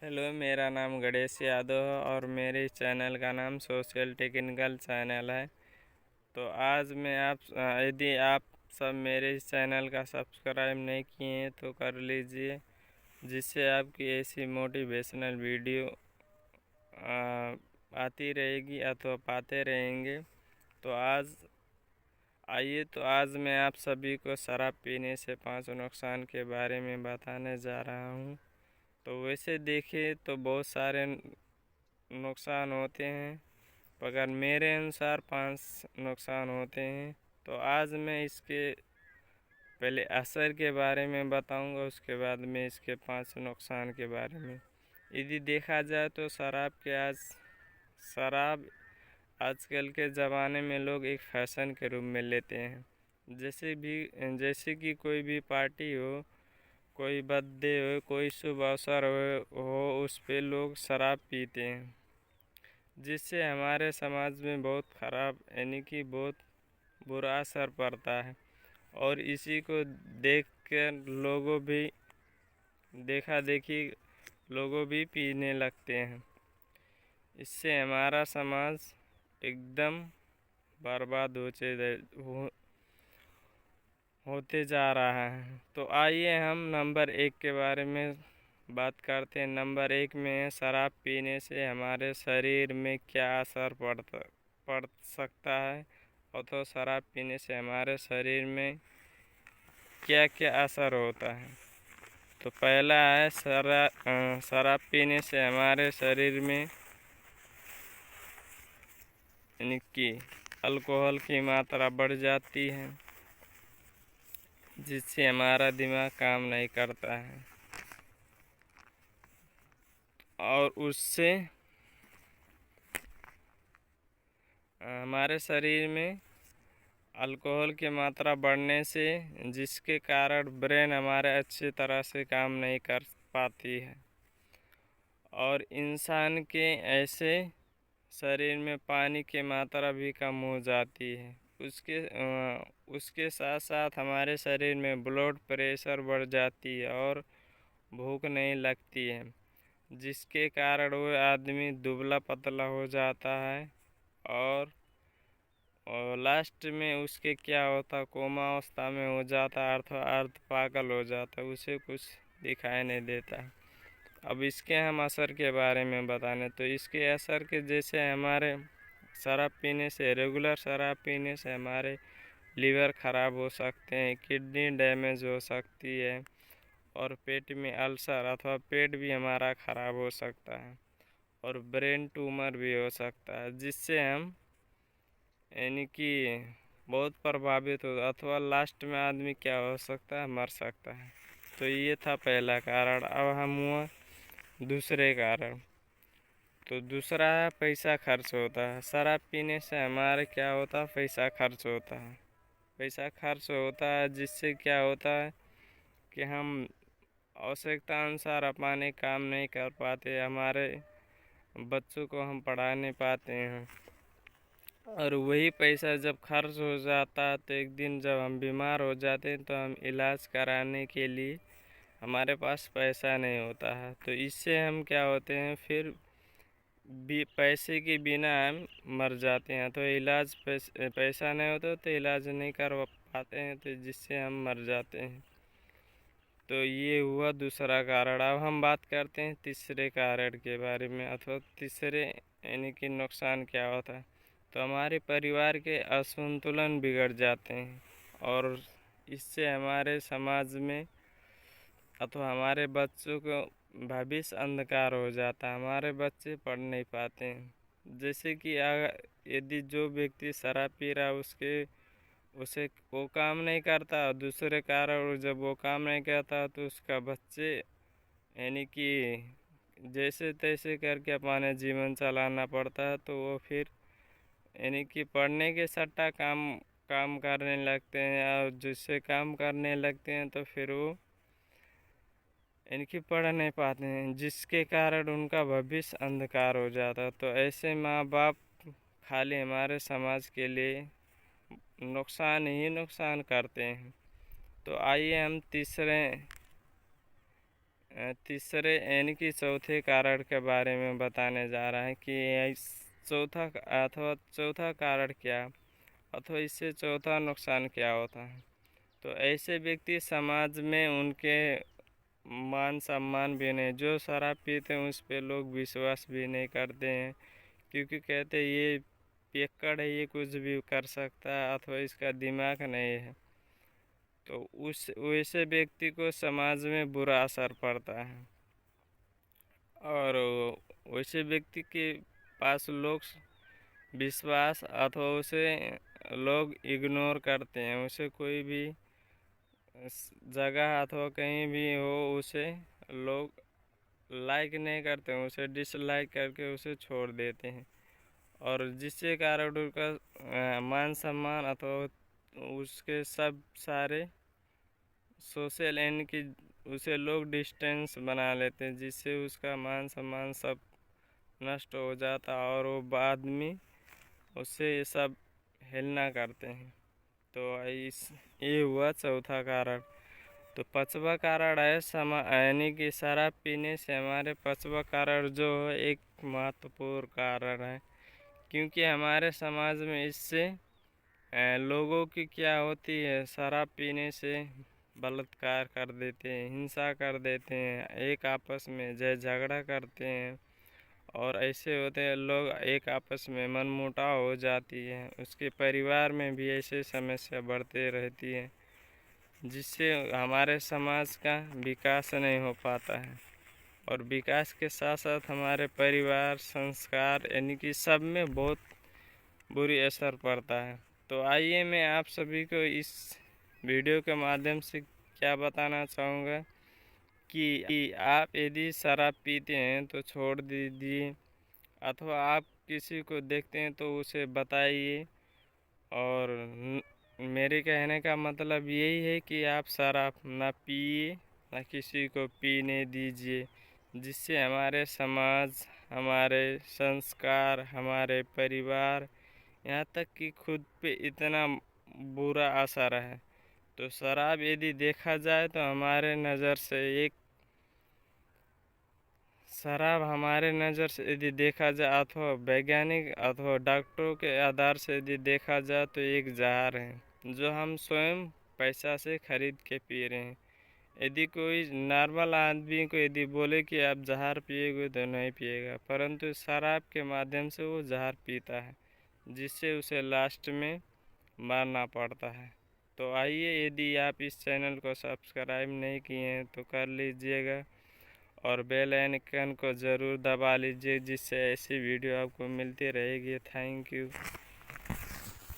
Hello, मेरा नाम गणेश यादव है और मेरे चैनल का नाम सोशल टेक्निकल चैनल है। तो आज मैं यदि आप सब मेरे इस चैनल का सब्सक्राइब नहीं किए हैं तो कर लीजिए, जिससे आपकी ऐसी मोटिवेशनल वीडियो आती रहेगी अथवा पाते रहेंगे। तो आज मैं आप सभी को शराब पीने से 5 नुकसान के बारे में बताने जा रहा हूँ। तो वैसे देखें तो बहुत सारे नुकसान होते हैं, मगर मेरे अनुसार 5 नुकसान होते हैं। तो आज मैं इसके पहले असर के बारे में बताऊंगा, उसके बाद में इसके 5 नुकसान के बारे में। यदि देखा जाए तो शराब आजकल के ज़माने में लोग एक फैशन के रूप में लेते हैं। जैसे कि कोई भी पार्टी हो, कोई बर्थडे हो, कोई शुभ अवसर हो उस पे लोग शराब पीते हैं, जिससे हमारे समाज में बहुत ख़राब यानी कि बहुत बुरा असर पड़ता है। और इसी को देख कर देखा देखी लोगों भी पीने लगते हैं। इससे हमारा समाज एकदम बर्बाद होते जा रहा है। तो आइए हम नंबर 1 के बारे में बात करते हैं। नंबर 1 में है शराब पीने से हमारे शरीर में क्या असर पड़ सकता है, और तो शराब पीने से हमारे शरीर में क्या क्या असर होता है। तो पहला है शराब पीने से हमारे शरीर में यानी कि अल्कोहल की मात्रा बढ़ जाती है, जिससे हमारा दिमाग काम नहीं करता है और उससे हमारे शरीर में अल्कोहल की मात्रा बढ़ने से जिसके कारण ब्रेन हमारे अच्छी तरह से काम नहीं कर पाती है, और इंसान के ऐसे शरीर में पानी की मात्रा भी कम हो जाती है। उसके साथ साथ हमारे शरीर में ब्लड प्रेशर बढ़ जाती है और भूख नहीं लगती है, जिसके कारण वो आदमी दुबला पतला हो जाता है। और लास्ट में उसके क्या होता, कोमा अवस्था में हो जाता है, अर्ध पागल हो जाता है, उसे कुछ दिखाई नहीं देता है। अब इसके हम असर के बारे में बताने, तो इसके असर के जैसे हमारे रेगुलर शराब पीने से हमारे लीवर ख़राब हो सकते हैं, किडनी डैमेज हो सकती है, और पेट में अल्सर अथवा पेट भी हमारा ख़राब हो सकता है, और ब्रेन ट्यूमर भी हो सकता है, जिससे हम यानी कि बहुत प्रभावित हो, अथवा लास्ट में आदमी क्या हो सकता है, मर सकता है। तो ये था पहला कारण। अब हम हुआ दूसरे कारण। तो दूसरा है पैसा खर्च होता है। शराब पीने से हमारे क्या होता है, पैसा खर्च होता है। पैसा खर्च होता है जिससे क्या होता है कि हम आवश्यकता अनुसार अपने काम नहीं कर पाते, हमारे बच्चों को हम पढ़ा नहीं पाते हैं, और वही पैसा जब खर्च हो जाता है तो एक दिन जब हम बीमार हो जाते हैं तो हम इलाज कराने के लिए हमारे पास पैसा नहीं होता है। तो इससे हम क्या होते हैं, फिर भी पैसे के बिना हम मर जाते हैं। तो पैसा नहीं होता तो इलाज नहीं कर पाते हैं, तो जिससे हम मर जाते हैं। तो ये हुआ दूसरा कारण। अब हम बात करते हैं तीसरे कारण के बारे में, अथवा तीसरे यानी कि नुकसान क्या होता है। तो हमारे परिवार के असंतुलन बिगड़ जाते हैं, और इससे हमारे समाज में अथवा हमारे बच्चों को भविष्य अंधकार हो जाता है। हमारे बच्चे पढ़ नहीं पाते हैं। जैसे कि यदि जो व्यक्ति शराब पी रहा है उसे वो काम नहीं करता, और दूसरे कारण जब वो काम नहीं करता तो उसका बच्चे यानी कि जैसे तैसे करके अपना जीवन चलाना पड़ता है। तो वो फिर यानी कि पढ़ने के सट्टा काम करने लगते हैं, और जिससे काम करने लगते हैं तो फिर वो इनकी पढ़ नहीं पाते हैं, जिसके कारण उनका भविष्य अंधकार हो जाता है। तो ऐसे माँ बाप खाली हमारे समाज के लिए नुकसान ही नुकसान करते हैं। तो आइए हम तीसरे तीसरे यानी कि चौथे कारण के बारे में बताने जा रहा है कि चौथा कारण क्या, अथवा इससे चौथा नुकसान क्या होता है। तो ऐसे व्यक्ति समाज में उनके मान सम्मान भी नहीं, जो शराब पीते हैं उस पे लोग विश्वास भी नहीं करते हैं, क्योंकि कहते हैं ये पियक्कड़ है, ये कुछ भी कर सकता है, अथवा इसका दिमाग नहीं है। तो उस वैसे व्यक्ति को समाज में बुरा असर पड़ता है, और वैसे व्यक्ति के पास लोग विश्वास अथवा उसे लोग इग्नोर करते हैं, उसे कोई भी जगह अथवा कहीं भी हो उसे लोग लाइक नहीं करते हैं, उसे डिसलाइक करके उसे छोड़ देते हैं, और जिसके कारण उनका मान सम्मान अथवा उसके सब सारे सोशल यानी कि उसे लोग डिस्टेंस बना लेते हैं, जिससे उसका मान सम्मान सब नष्ट हो जाता, और वो बाद में उससे ये सब हिलना करते हैं। तो ये हुआ चौथा कारण। तो पांचवा कारण है यानी कि शराब पीने से हमारे पांचवा कारण जो है एक महत्वपूर्ण कारण है, क्योंकि हमारे समाज में इससे लोगों की क्या होती है, शराब पीने से बलात्कार कर देते हैं, हिंसा कर देते हैं, एक आपस में झगड़ा करते हैं, और ऐसे होते हैं लोग एक आपस में मनमुटाव हो जाती है, उसके परिवार में भी ऐसे समस्या बढ़ते रहती है, जिससे हमारे समाज का विकास नहीं हो पाता है, और विकास के साथ साथ हमारे परिवार संस्कार यानी कि सब में बहुत बुरी असर पड़ता है। तो आइए मैं आप सभी को इस वीडियो के माध्यम से क्या बताना चाहूँगा कि आप यदि शराब पीते हैं तो छोड़ दीजिए, अथवा आप किसी को देखते हैं तो उसे बताइए, और मेरे कहने का मतलब यही है कि आप शराब ना पिए, ना किसी को पीने दीजिए, जिससे हमारे समाज, हमारे संस्कार, हमारे परिवार, यहाँ तक कि खुद पे इतना बुरा असर है। तो शराब यदि देखा जाए तो हमारे नज़र से यदि देखा जाए, अथवा वैज्ञानिक अथवा डॉक्टरों के आधार से यदि देखा जाए तो एक जहर है, जो हम स्वयं पैसा से खरीद के पी रहे हैं। यदि कोई नॉर्मल आदमी को यदि बोले कि आप जहर पिएगे तो नहीं पिएगा, परंतु शराब के माध्यम से वो जहर पीता है, जिससे उसे लास्ट में मारना पड़ता है। तो आइए, यदि आप इस चैनल को सब्सक्राइब नहीं किए हैं तो कर लीजिएगा, और बेल आइकन को ज़रूर दबा लीजिए, जिससे ऐसी वीडियो आपको मिलती रहेगी। Thank you.